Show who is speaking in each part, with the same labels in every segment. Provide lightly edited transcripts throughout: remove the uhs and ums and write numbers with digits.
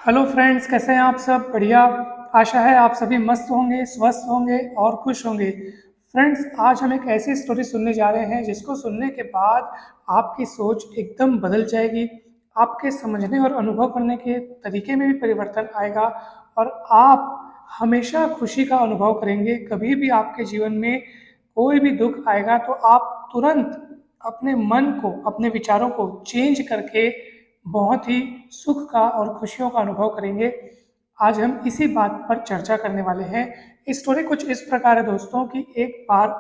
Speaker 1: Hello friends, कैसे हैं आप सब? बढ़िया। आशा है आप सभी मस्त होंगे, स्वस्थ होंगे और खुश होंगे। फ्रेंड्स, आज हम एक ऐसी स्टोरी सुनने जा रहे हैं जिसको सुनने के बाद आपकी सोच एकदम बदल जाएगी। आपके समझने और अनुभव करने के तरीके में भी परिवर्तन आएगा और आप हमेशा खुशी का अनुभव करेंगे। कभी भी आपके जीवन में कोई भी दुख आएगा तो आप तुरंत अपने मन को, अपने विचारों को चेंज करके बहुत ही सुख का और खुशियों का अनुभव करेंगे। आज हम इसी बात पर चर्चा करने वाले हैं। स्टोरी कुछ इस प्रकार है दोस्तों कि एक बार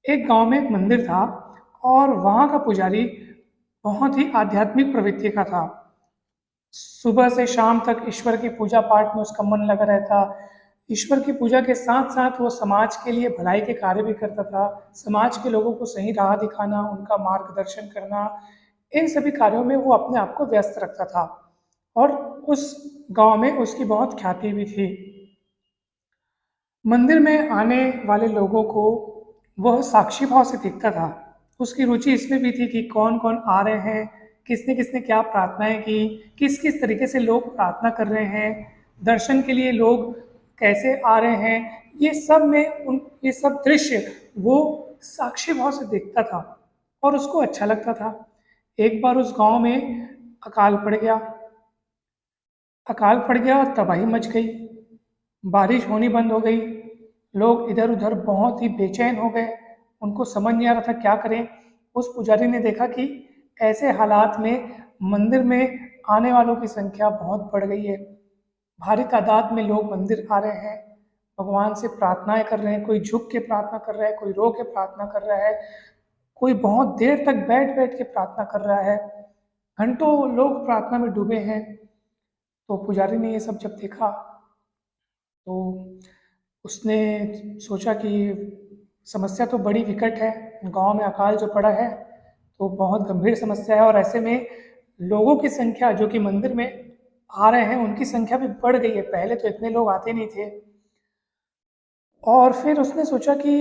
Speaker 1: एक गांव में एक मंदिर था और वहाँ का पुजारी बहुत ही आध्यात्मिक प्रवृत्ति का था। सुबह से शाम तक ईश्वर की पूजा पाठ में उसका मन लगा रहता। ईश्वर की पूजा के साथ साथ वो समाज के लिए भलाई के कार्य भी करता था। समाज के लोगों को सही राह दिखाना, उनका मार्गदर्शन करना, इन सभी कार्यों में वो अपने आप को व्यस्त रखता था और उस गांव में उसकी बहुत ख्याति भी थी। मंदिर में आने वाले लोगों को वह साक्षी भाव से देखता था। उसकी रुचि इसमें भी थी कि कौन कौन आ रहे हैं, किसने किसने क्या प्रार्थनाएं की, किस किस तरीके से लोग प्रार्थना कर रहे हैं, दर्शन के लिए लोग कैसे आ रहे हैं। ये सब दृश्य वो साक्षी भाव से देखता था और उसको अच्छा लगता था। एक बार उस गांव में अकाल पड़ गया। अकाल पड़ गया और तबाही मच गई। बारिश होनी बंद हो गई। लोग इधर उधर बहुत ही बेचैन हो गए। उनको समझ नहीं आ रहा था क्या करें। उस पुजारी ने देखा कि ऐसे हालात में मंदिर में आने वालों की संख्या बहुत बढ़ गई है। भारी तादाद में लोग मंदिर आ रहे हैं, भगवान से प्रार्थनाएं कर रहे हैं। कोई झुक के प्रार्थना कर रहा है, कोई रो के प्रार्थना कर रहा है, कोई बहुत देर तक बैठ बैठ के प्रार्थना कर रहा है। घंटों लोग प्रार्थना में डूबे हैं। तो पुजारी ने ये सब जब देखा तो उसने सोचा कि समस्या तो बड़ी विकट है। गांव में अकाल जो पड़ा है तो बहुत गंभीर समस्या है और ऐसे में लोगों की संख्या जो कि मंदिर में आ रहे हैं उनकी संख्या भी बढ़ गई है। पहले तो इतने लोग आते नहीं थे। और फिर उसने सोचा कि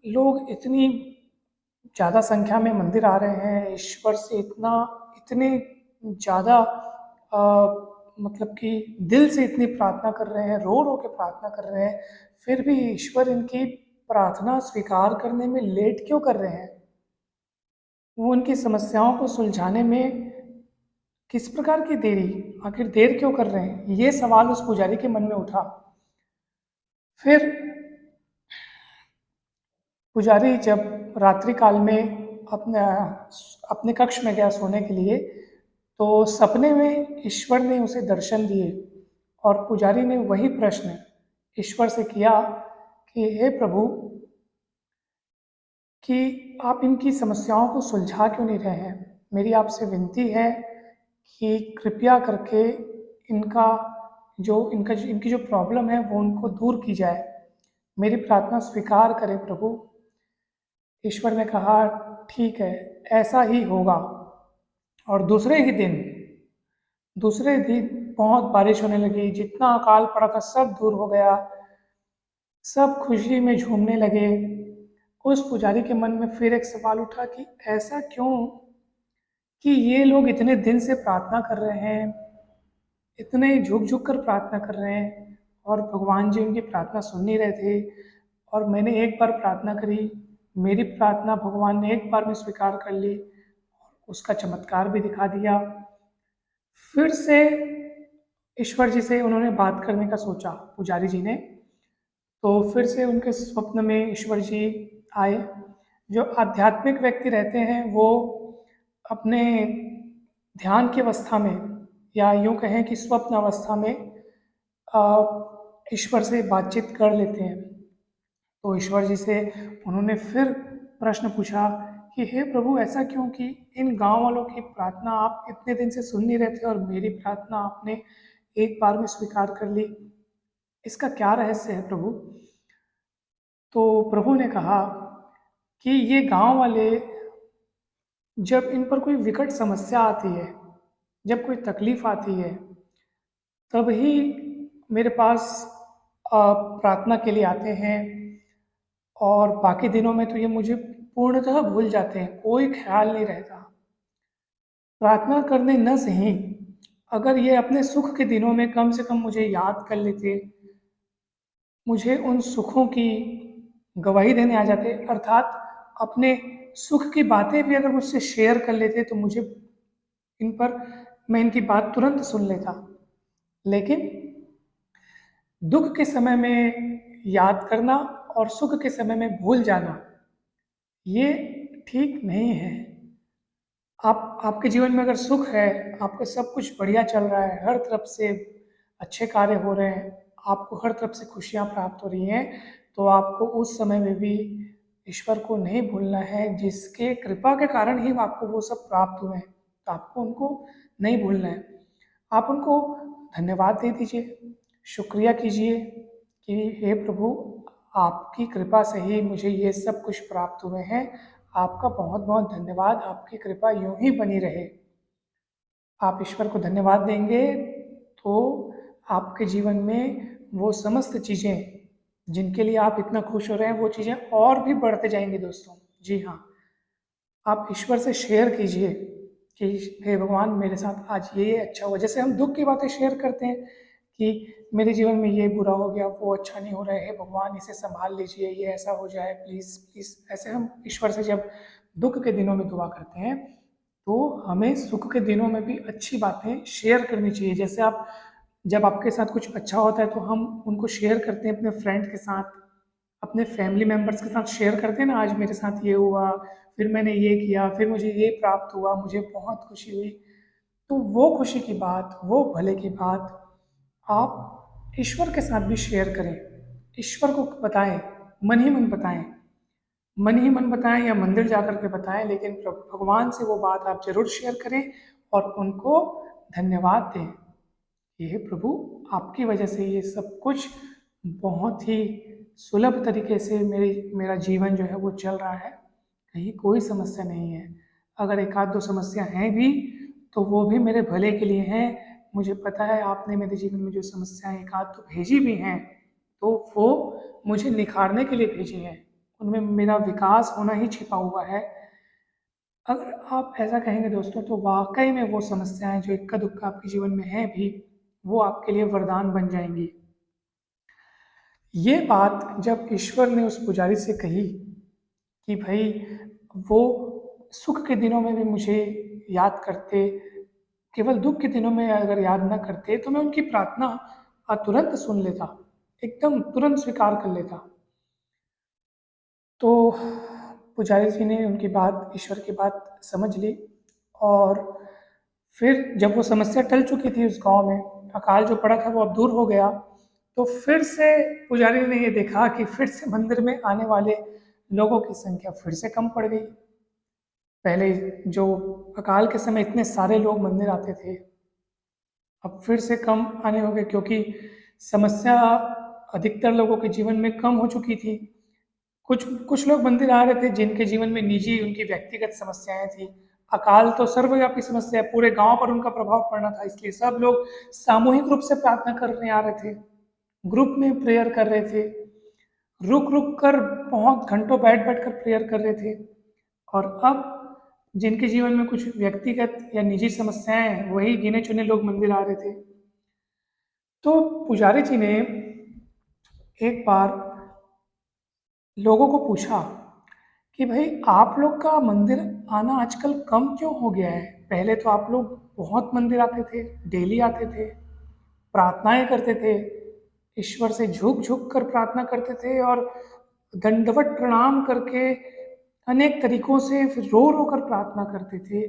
Speaker 1: लोग इतनी ज़्यादा संख्या में मंदिर आ रहे हैं, ईश्वर से इतने ज़्यादा मतलब कि दिल से इतनी प्रार्थना कर रहे हैं, रो रो के प्रार्थना कर रहे हैं, फिर भी ईश्वर इनकी प्रार्थना स्वीकार करने में लेट क्यों कर रहे हैं? वो उनकी समस्याओं को सुलझाने में किस प्रकार की देरी, आखिर देर क्यों कर रहे हैं? ये सवाल उस पुजारी के मन में उठा। फिर पुजारी जब रात्रि काल में अपने अपने कक्ष में गया सोने के लिए तो सपने में ईश्वर ने उसे दर्शन दिए और पुजारी ने वही प्रश्न ईश्वर से किया कि हे प्रभु, कि आप इनकी समस्याओं को सुलझा क्यों नहीं रहे हैं? मेरी आपसे विनती है कि कृपया करके इनका इनकी जो प्रॉब्लम है वो उनको दूर की जाए। मेरी प्रार्थना स्वीकार करें प्रभु। ईश्वर ने कहा ठीक है, ऐसा ही होगा। और दूसरे दिन बहुत बारिश होने लगी। जितना अकाल पड़ा था सब दूर हो गया। सब खुशी में झूमने लगे। उस पुजारी के मन में फिर एक सवाल उठा कि ऐसा क्यों कि ये लोग इतने दिन से प्रार्थना कर रहे हैं, इतने झुक झुक कर प्रार्थना कर रहे हैं और भगवान जी उनकी प्रार्थना सुन नहीं रहे थे। और मैंने एक बार प्रार्थना करी, मेरी प्रार्थना भगवान ने एक बार में स्वीकार कर ली, उसका चमत्कार भी दिखा दिया। फिर से ईश्वर जी से उन्होंने बात करने का सोचा पुजारी जी ने। तो फिर से उनके स्वप्न में ईश्वर जी आए। जो आध्यात्मिक व्यक्ति रहते हैं वो अपने ध्यान की अवस्था में या यूं कहें कि स्वप्न अवस्था में अ, ईश्वर से बातचीत कर लेते हैं। तो ईश्वर जी से उन्होंने फिर प्रश्न पूछा कि हे प्रभु, ऐसा क्यों कि इन गांव वालों की प्रार्थना आप इतने दिन से सुन नहीं रहे थे और मेरी प्रार्थना आपने एक बार में स्वीकार कर ली? इसका क्या रहस्य है प्रभु? तो प्रभु ने कहा कि ये गांव वाले, जब इन पर कोई विकट समस्या आती है, जब कोई तकलीफ आती है, तभी मेरे पास प्रार्थना के लिए आते हैं। और बाकी दिनों में तो ये मुझे पूर्णतः भूल जाते हैं, कोई ख्याल नहीं रहता। प्रार्थना करने न सही, अगर ये अपने सुख के दिनों में कम से कम मुझे याद कर लेते, मुझे उन सुखों की गवाही देने आ जाते, अर्थात अपने सुख की बातें भी अगर मुझसे शेयर कर लेते तो मुझे इन पर मैं इनकी बात तुरंत सुन लेता। लेकिन दुख के समय में याद करना और सुख के समय में भूल जाना, ये ठीक नहीं है। आपके जीवन में अगर सुख है, आपका सब कुछ बढ़िया चल रहा है, हर तरफ से अच्छे कार्य हो रहे हैं, आपको हर तरफ से खुशियाँ प्राप्त हो रही हैं, तो आपको उस समय में भी ईश्वर को नहीं भूलना है, जिसके कृपा के कारण ही आपको वो सब प्राप्त हुए हैं। तो आपको उनको नहीं भूलना है। आप उनको धन्यवाद दे दीजिए, शुक्रिया कीजिए कि हे प्रभु, आपकी कृपा से ही मुझे ये सब कुछ प्राप्त हुए हैं। आपका बहुत बहुत धन्यवाद, आपकी कृपा यूं ही बनी रहे। आप ईश्वर को धन्यवाद देंगे तो आपके जीवन में वो समस्त चीज़ें जिनके लिए आप इतना खुश हो रहे हैं, वो चीज़ें और भी बढ़ते जाएंगी दोस्तों। जी हाँ, आप ईश्वर से शेयर कीजिए कि हे भगवान, मेरे साथ आज ये अच्छा हुआ। जैसे हम दुख की बातें शेयर करते हैं कि मेरे जीवन में ये बुरा हो गया, वो अच्छा नहीं हो रहा है, हे भगवान इसे संभाल लीजिए, ये ऐसा हो जाए प्लीज़ प्लीज़। ऐसे हम ईश्वर से जब दुख के दिनों में दुआ करते हैं, तो हमें सुख के दिनों में भी अच्छी बातें शेयर करनी चाहिए। जैसे आप जब आपके साथ कुछ अच्छा होता है तो हम उनको शेयर करते हैं अपने फ्रेंड के साथ, अपने फैमिली मेम्बर्स के साथ शेयर करते हैं ना, आज मेरे साथ ये हुआ, फिर मैंने ये किया, फिर मुझे ये प्राप्त हुआ, मुझे बहुत खुशी हुई। तो वो खुशी की बात, वो भले की बात आप ईश्वर के साथ भी शेयर करें। ईश्वर को बताएं, मन ही मन बताएं, मन ही मन बताएं या मंदिर जाकर के बताएं, लेकिन भगवान से वो बात आप जरूर शेयर करें और उनको धन्यवाद दें कि हे प्रभु, आपकी वजह से ये सब कुछ बहुत ही सुलभ तरीके से मेरा जीवन जो है वो चल रहा है। कहीं कोई समस्या नहीं है। अगर एक आध दो समस्या हैं भी तो वो भी मेरे भले के लिए हैं। मुझे पता है आपने मेरे जीवन में जो समस्याएं एक आध तो भेजी भी हैं, तो वो मुझे निखारने के लिए भेजी हैं, उनमें मेरा विकास होना ही छिपा हुआ है। अगर आप ऐसा कहेंगे दोस्तों, तो वाकई में वो समस्याएं जो इक्का दुक्का आपके जीवन में है भी, वो आपके लिए वरदान बन जाएंगी। ये बात जब ईश्वर ने उस पुजारी से कही कि भाई वो सुख के दिनों में भी मुझे याद करते, केवल दुख के दिनों में अगर याद ना करते तो मैं उनकी प्रार्थना तुरंत सुन लेता, एकदम तुरंत स्वीकार कर लेता। तो पुजारी जी ने उनकी बात, ईश्वर की बात समझ ली। और फिर जब वो समस्या टल चुकी थी, उस गांव में अकाल जो पड़ा था वो अब दूर हो गया, तो फिर से पुजारी ने ये देखा कि फिर से मंदिर में आने वाले लोगों की संख्या फिर से कम पड़ गई। पहले जो अकाल के समय इतने सारे लोग मंदिर आते थे, अब फिर से कम आने हो गए, क्योंकि समस्या अधिकतर लोगों के जीवन में कम हो चुकी थी। कुछ कुछ लोग मंदिर आ रहे थे जिनके जीवन में निजी उनकी व्यक्तिगत समस्याएं थी। अकाल तो सर्वव्यापी समस्या है, पूरे गांव पर उनका प्रभाव पड़ना था, इसलिए सब लोग सामूहिक रूप से प्रार्थना करने आ रहे थे, ग्रुप में प्रेयर कर रहे थे, रुक रुक कर बहुत घंटों बैठ बैठ कर प्रेयर कर रहे थे। और अब जिनके जीवन में कुछ व्यक्तिगत या निजी समस्याएं हैं, वही गिने चुने लोग मंदिर आ रहे थे। तो पुजारी जी ने एक बार लोगों को पूछा कि भाई आप लोग का मंदिर आना आजकल कम क्यों हो गया है? पहले तो आप लोग बहुत मंदिर आते थे, डेली आते थे, प्रार्थनाएं करते थे, ईश्वर से झुक झुक कर प्रार्थना करते थे और दंडवत प्रणाम करके अनेक तरीकों से फिर रो रो कर प्रार्थना करते थे।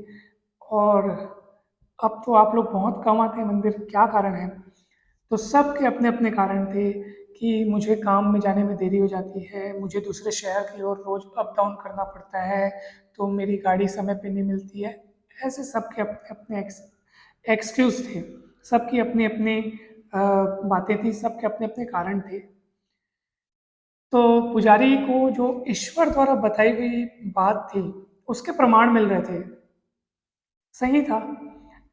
Speaker 1: और अब तो आप लोग बहुत कम आते हैं मंदिर, क्या कारण है? तो सबके अपने अपने कारण थे कि मुझे काम में जाने में देरी हो जाती है, मुझे दूसरे शहर की ओर रोज अप डाउन करना पड़ता है, तो मेरी गाड़ी समय पे नहीं मिलती है। ऐसे सबके अपने अपने एक्सक्यूज थे, सबकी अपनी अपनी बातें थी, सबके अपने अपने कारण थे। तो पुजारी को जो ईश्वर द्वारा बताई हुई बात थी, उसके प्रमाण मिल रहे थे। सही था,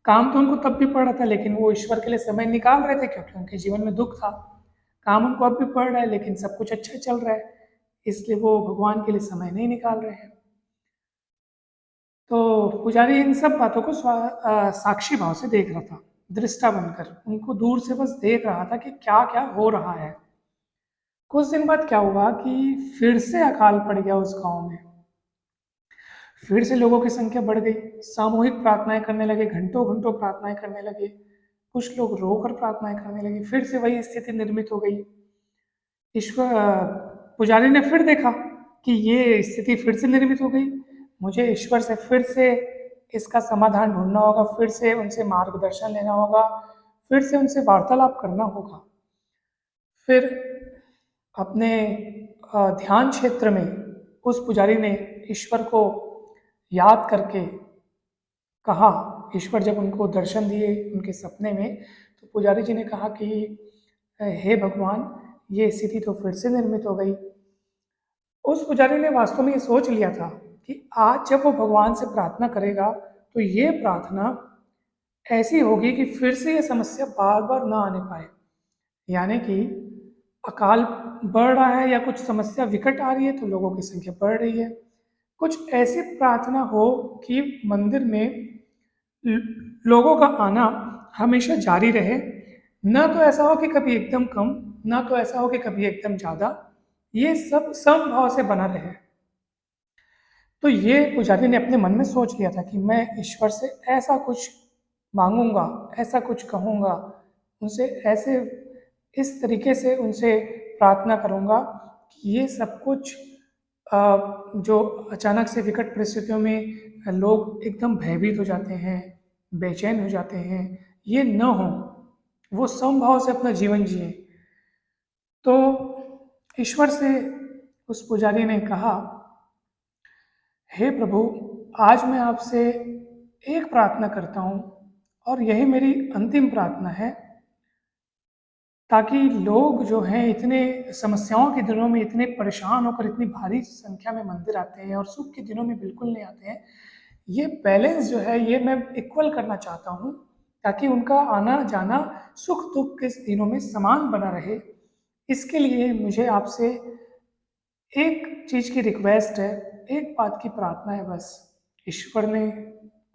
Speaker 1: काम तो उनको तब भी पड़ रहा था, लेकिन वो ईश्वर के लिए समय निकाल रहे थे क्योंकि उनके जीवन में दुख था। काम उनको अब भी पड़ रहा है, लेकिन सब कुछ अच्छा चल रहा है, इसलिए वो भगवान के लिए समय नहीं निकाल रहे हैं। तो पुजारी इन सब बातों को साक्षी भाव से देख रहा था। दृष्टा बनकर उनको दूर से बस देख रहा था कि क्या क्या हो रहा है। कुछ दिन बाद क्या हुआ कि फिर से अकाल पड़ गया उस गांव में। फिर से लोगों की संख्या बढ़ गई, सामूहिक प्रार्थनाएं करने लगे, घंटों घंटों प्रार्थनाएं करने लगे, कुछ लोग रोकर प्रार्थनाएं करने लगे। फिर से वही स्थिति निर्मित हो गई। ईश्वर पुजारी ने फिर देखा कि ये स्थिति फिर से निर्मित हो गई, मुझे ईश्वर से फिर से इसका समाधान ढूंढना होगा, फिर से उनसे मार्गदर्शन लेना होगा, फिर से उनसे वार्तालाप करना होगा। फिर अपने ध्यान क्षेत्र में उस पुजारी ने ईश्वर को याद करके कहा। ईश्वर जब उनको दर्शन दिए उनके सपने में, तो पुजारी जी ने कहा कि हे भगवान, ये स्थिति तो फिर से निर्मित हो गई। उस पुजारी ने वास्तव में ये सोच लिया था कि आज जब वो भगवान से प्रार्थना करेगा तो ये प्रार्थना ऐसी होगी कि फिर से ये समस्या बार बार ना आने पाए। यानी कि अकाल बढ़ रहा है या कुछ समस्या विकट आ रही है तो लोगों की संख्या बढ़ रही है। कुछ ऐसी प्रार्थना हो कि मंदिर में लोगों का आना हमेशा जारी रहे, ना तो ऐसा हो कि कभी एकदम कम, ना तो ऐसा हो कि कभी एकदम ज़्यादा, ये सब समभाव से बना रहे। तो ये पुजारी ने अपने मन में सोच लिया था कि मैं ईश्वर से ऐसा कुछ मांगूंगा, ऐसा कुछ कहूँगा, उनसे ऐसे इस तरीके से उनसे प्रार्थना करूँगा कि ये सब कुछ जो अचानक से विकट परिस्थितियों में लोग एकदम भयभीत हो जाते हैं, बेचैन हो जाते हैं, ये न हो, वो समभाव से अपना जीवन जिए। तो ईश्वर से उस पुजारी ने कहा, हे प्रभु, आज मैं आपसे एक प्रार्थना करता हूँ और यही मेरी अंतिम प्रार्थना है, ताकि लोग जो हैं इतने समस्याओं के दिनों में इतने परेशान होकर इतनी भारी संख्या में मंदिर आते हैं और सुख के दिनों में बिल्कुल नहीं आते हैं, ये बैलेंस जो है ये मैं इक्वल करना चाहता हूँ, ताकि उनका आना जाना सुख दुख के दिनों में समान बना रहे। इसके लिए मुझे आपसे एक चीज़ की रिक्वेस्ट है, एक बात की प्रार्थना है बस। ईश्वर ने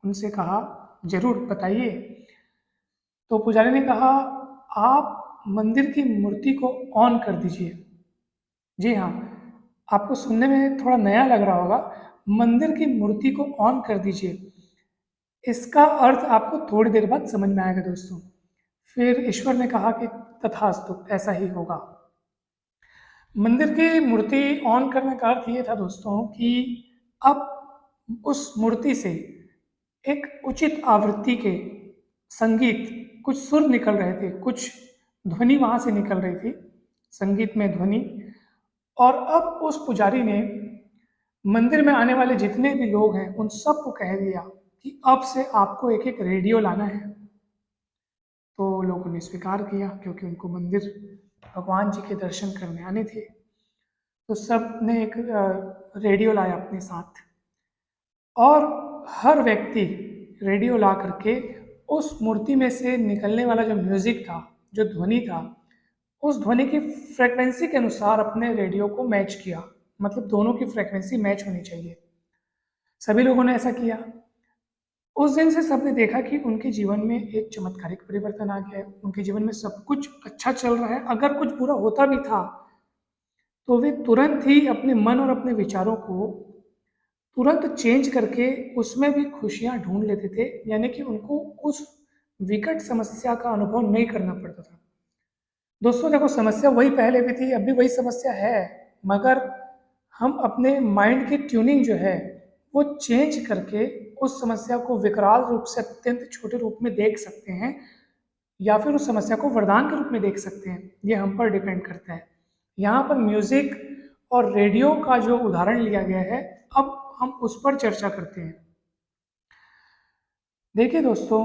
Speaker 1: उनसे कहा, जरूर बताइए। तो पुजारी ने कहा, आप मंदिर की मूर्ति को ऑन कर दीजिए। जी हाँ, आपको सुनने में थोड़ा नया लग रहा होगा, मंदिर की मूर्ति को ऑन कर दीजिए। इसका अर्थ आपको थोड़ी देर बाद समझ में आएगा दोस्तों। फिर ईश्वर ने कहा कि तथास्तु, ऐसा ही होगा। मंदिर की मूर्ति ऑन करने का अर्थ ये था दोस्तों कि अब उस मूर्ति से एक उचित आवृत्ति के संगीत, कुछ सुर निकल रहे थे, कुछ ध्वनि वहां से निकल रही थी, संगीत में ध्वनि। और अब उस पुजारी ने मंदिर में आने वाले जितने भी लोग हैं उन सबको कह दिया कि अब से आपको एक एक रेडियो लाना है। तो लोगों ने स्वीकार किया, क्योंकि उनको मंदिर भगवान जी के दर्शन करने आने थे। तो सब ने एक रेडियो लाया अपने साथ, और हर व्यक्ति रेडियो ला करके उस मूर्ति में से निकलने वाला जो म्यूजिक था, जो ध्वनि था, उस ध्वनि की फ्रेक्वेंसी के अनुसार अपने रेडियो को मैच किया। मतलब दोनों की फ्रेक्वेंसी मैच होनी चाहिए। सभी लोगों ने ऐसा किया। उस दिन से सबने देखा कि उनके जीवन में एक चमत्कारिक परिवर्तन आ गया है। उनके जीवन में सब कुछ अच्छा चल रहा है। अगर कुछ बुरा होता भी था तो वे तुरंत ही अपने मन और अपने विचारों को तुरंत चेंज करके उसमें भी खुशियां ढूंढ लेते थे। यानी कि उनको उस विकट समस्या का अनुभव नहीं करना पड़ता था। दोस्तों देखो, समस्या वही पहले भी थी, अब भी वही समस्या है, मगर हम अपने माइंड की ट्यूनिंग जो है वो चेंज करके उस समस्या को विकराल रूप से अत्यंत छोटे रूप में देख सकते हैं, या फिर उस समस्या को वरदान के रूप में देख सकते हैं। ये हम पर डिपेंड करता है। यहाँ पर म्यूजिक और रेडियो का जो उदाहरण लिया गया है, अब हम उस पर चर्चा करते हैं। देखिए दोस्तों,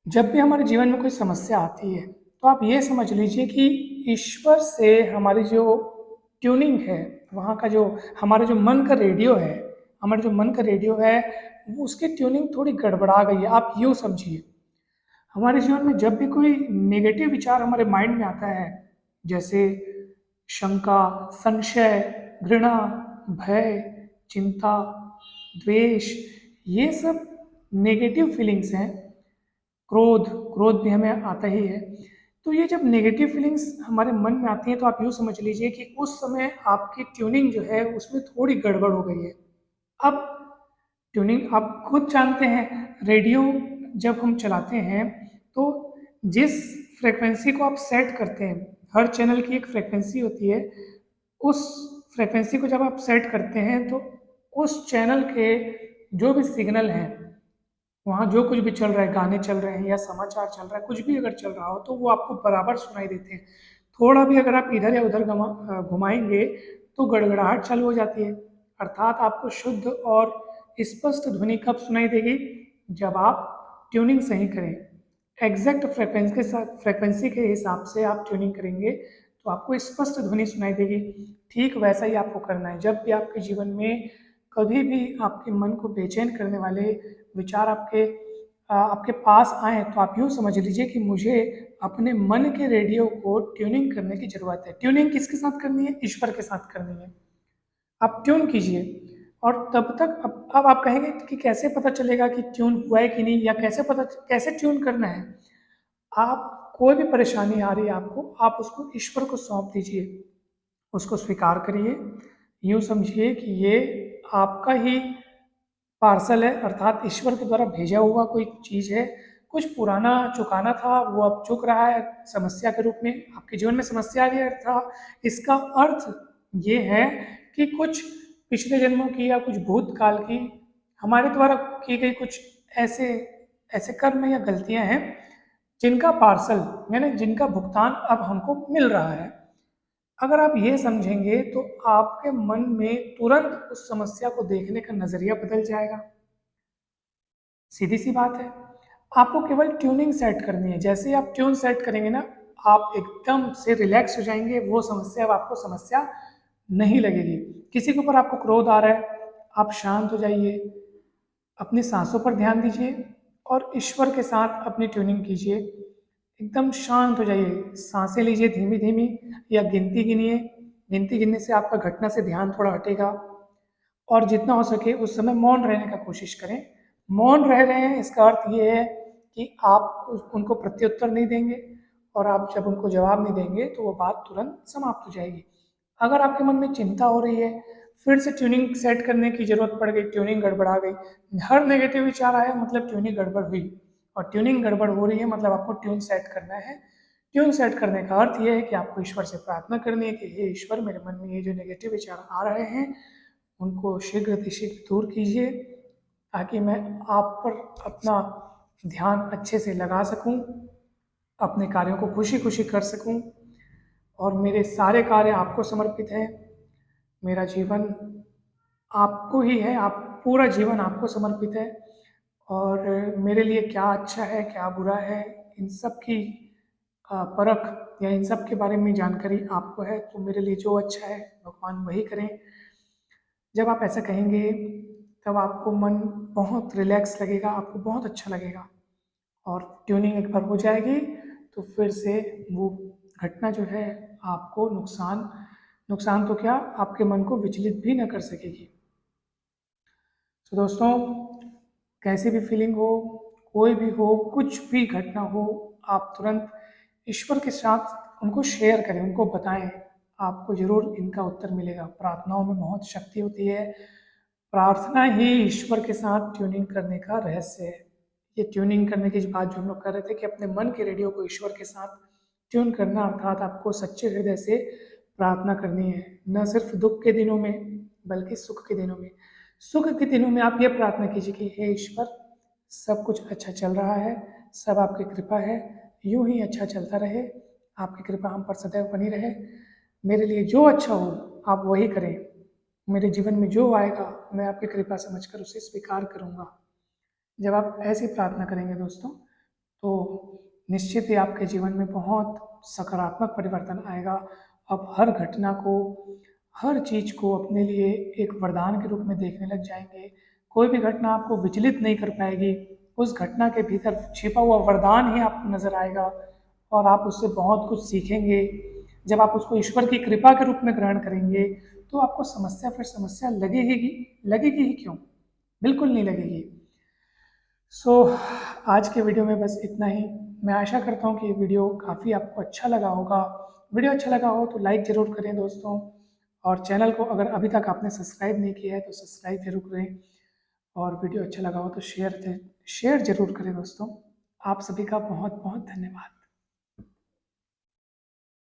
Speaker 1: जब भी हमारे जीवन में कोई समस्या आती है तो आप ये समझ लीजिए कि ईश्वर से हमारी जो ट्यूनिंग है, वहाँ का जो हमारा जो मन का रेडियो है, हमारा जो मन का रेडियो है वो उसकी ट्यूनिंग थोड़ी गड़बड़ा गई है। आप यूँ समझिए, हमारे जीवन में जब भी कोई नेगेटिव विचार हमारे माइंड में आता है, जैसे शंका, संशय, घृणा, भय, चिंता, द्वेष, ये सब नेगेटिव फीलिंग्स हैं, क्रोध, क्रोध भी हमें आता ही है। तो ये जब नेगेटिव फीलिंग्स हमारे मन में आती हैं तो आप यूँ समझ लीजिए कि उस समय आपकी ट्यूनिंग जो है उसमें थोड़ी गड़बड़ हो गई है। अब ट्यूनिंग आप खुद जानते हैं, रेडियो जब हम चलाते हैं तो जिस फ्रीक्वेंसी को आप सेट करते हैं, हर चैनल की एक फ्रीक्वेंसी होती है, उस फ्रीक्वेंसी को जब आप सेट करते हैं तो उस चैनल के जो भी सिग्नल हैं, वहाँ जो कुछ भी चल रहा है, गाने चल रहे हैं या समाचार चल रहा है, कुछ भी अगर चल रहा हो तो वो आपको बराबर सुनाई देते हैं। थोड़ा भी अगर आप इधर या उधर घुमाएंगे तो गड़गड़ाहट चालू हो जाती है। अर्थात आपको शुद्ध और स्पष्ट ध्वनि कब सुनाई देगी? जब आप ट्यूनिंग सही करें, एग्जैक्ट फ्रिक्वेंसी के हिसाब से आप ट्यूनिंग करेंगे तो आपको स्पष्ट ध्वनि सुनाई देगी। ठीक वैसा ही आपको करना है। जब भी आपके जीवन में कभी भी आपके मन को बेचैन करने वाले विचार आपके पास आए तो आप यूँ समझ लीजिए कि मुझे अपने मन के रेडियो को ट्यूनिंग करने की ज़रूरत है। ट्यूनिंग किसके साथ करनी है? ईश्वर के साथ करनी है। आप ट्यून कीजिए और तब तक अब आप कहेंगे कि कैसे पता चलेगा कि ट्यून हुआ है कि नहीं, या कैसे ट्यून करना है? आप कोई भी परेशानी आ रही है आपको, आप उसको ईश्वर को सौंप दीजिए, उसको स्वीकार करिए। यूँ समझिए कि ये आपका ही पार्सल है, अर्थात ईश्वर के द्वारा भेजा हुआ कोई चीज़ है। कुछ पुराना चुकाना था, वो अब चुक रहा है समस्या के रूप में। आपके जीवन में समस्या आ रही है था, इसका अर्थ ये है कि कुछ पिछले जन्मों की या कुछ भूतकाल की हमारे द्वारा की गई कुछ ऐसे ऐसे कर्म या गलतियां हैं जिनका पार्सल, यानी जिनका भुगतान अब हमको मिल रहा है। अगर आप ये समझेंगे तो आपके मन में तुरंत उस समस्या को देखने का नजरिया बदल जाएगा। सीधी सी बात है। आपको केवल ट्यूनिंग सेट करनी है। जैसे ही आप ट्यून सेट करेंगे ना, आप एकदम से रिलैक्स हो जाएंगे। वो समस्या अब आपको समस्या नहीं लगेगी। किसी के ऊपर आपको क्रोध आ रहा है, आप शांत हो जाइए, अपनी सांसों पर ध्यान दीजिए और ईश्वर के साथ अपनी ट्यूनिंग कीजिए। एकदम शांत हो जाइए, सांसें लीजिए धीमी धीमी या गिनती गिनिए। गिनती गिनने से आपका घटना से ध्यान थोड़ा हटेगा और जितना हो सके उस समय मौन रहने का कोशिश करें। मौन रह रहे हैं इसका अर्थ ये है कि आप उनको प्रत्युत्तर नहीं देंगे, और आप जब उनको जवाब नहीं देंगे तो वो बात तुरंत समाप्त हो जाएगी। अगर आपके मन में चिंता हो रही है, फिर से ट्यूनिंग सेट करने की जरूरत पड़ गई, ट्यूनिंग गड़बड़ा गई, हर नेगेटिव विचार आया मतलब ट्यूनिंग गड़बड़ हुई, और ट्यूनिंग गड़बड़ हो रही है मतलब आपको ट्यून सेट करना है। ट्यून सेट करने का अर्थ यह है कि आपको ईश्वर से प्रार्थना करनी है कि हे ईश्वर, मेरे मन में ये जो नेगेटिव विचार आ रहे हैं उनको शीघ्र अतिशीघ्र दूर कीजिए, ताकि मैं आप पर अपना ध्यान अच्छे से लगा सकूं, अपने कार्यों को खुशी खुशी कर सकूं, और मेरे सारे कार्य आपको समर्पित हैं। मेरा जीवन आपको ही है, आप पूरा जीवन आपको समर्पित है, और मेरे लिए क्या अच्छा है क्या बुरा है इन सब की परख या इन सब के बारे में जानकारी आपको है। तो मेरे लिए जो अच्छा है भगवान वही करें। जब आप ऐसा कहेंगे तब आपको मन बहुत रिलैक्स लगेगा, आपको बहुत अच्छा लगेगा, और ट्यूनिंग एक बार हो जाएगी तो फिर से वो घटना जो है आपको नुकसान नुकसान तो क्या, आपके मन को विचलित भी न कर सकेगी। तो दोस्तों, कैसी भी फीलिंग हो, कोई भी हो, कुछ भी घटना हो, आप तुरंत ईश्वर के साथ उनको शेयर करें, उनको बताएं। आपको जरूर इनका उत्तर मिलेगा। प्रार्थनाओं में बहुत शक्ति होती है। प्रार्थना ही ईश्वर के साथ ट्यूनिंग करने का रहस्य है। ये ट्यूनिंग करने की बात जो हम लोग कर रहे थे कि अपने मन के रेडियो को ईश्वर के साथ ट्यून करना, अर्थात आपको सच्चे हृदय से प्रार्थना करनी है, न सिर्फ दुख के दिनों में बल्कि सुख के दिनों में। सुख के दिनों में आप ये प्रार्थना कीजिए कि हे ईश्वर, सब कुछ अच्छा चल रहा है, सब आपकी कृपा है, यूं ही अच्छा चलता रहे, आपकी कृपा हम पर सदैव बनी रहे। मेरे लिए जो अच्छा हो आप वही करें, मेरे जीवन में जो आएगा मैं आपकी कृपा समझकर उसे स्वीकार करूंगा। जब आप ऐसी प्रार्थना करेंगे दोस्तों, तो निश्चित ही आपके जीवन में बहुत सकारात्मक परिवर्तन आएगा। आप हर घटना को, हर चीज को अपने लिए एक वरदान के रूप में देखने लग जाएंगे। कोई भी घटना आपको विचलित नहीं कर पाएगी। उस घटना के भीतर छिपा हुआ वरदान ही आपको नजर आएगा और आप उससे बहुत कुछ सीखेंगे। जब आप उसको ईश्वर की कृपा के रूप में ग्रहण करेंगे तो आपको समस्या फिर समस्या लगेगी ही क्यों? बिल्कुल नहीं लगेगी। सो आज के वीडियो में बस इतना ही। मैं आशा करता हूँ कि ये वीडियो काफ़ी आपको अच्छा लगा होगा। वीडियो अच्छा लगा हो तो लाइक ज़रूर करें दोस्तों, और चैनल को अगर अभी तक आपने सब्सक्राइब नहीं किया है तो सब्सक्राइब जरूर करें, और वीडियो अच्छा लगा हो तो शेयर ज़रूर करें दोस्तों। आप सभी का बहुत बहुत धन्यवाद।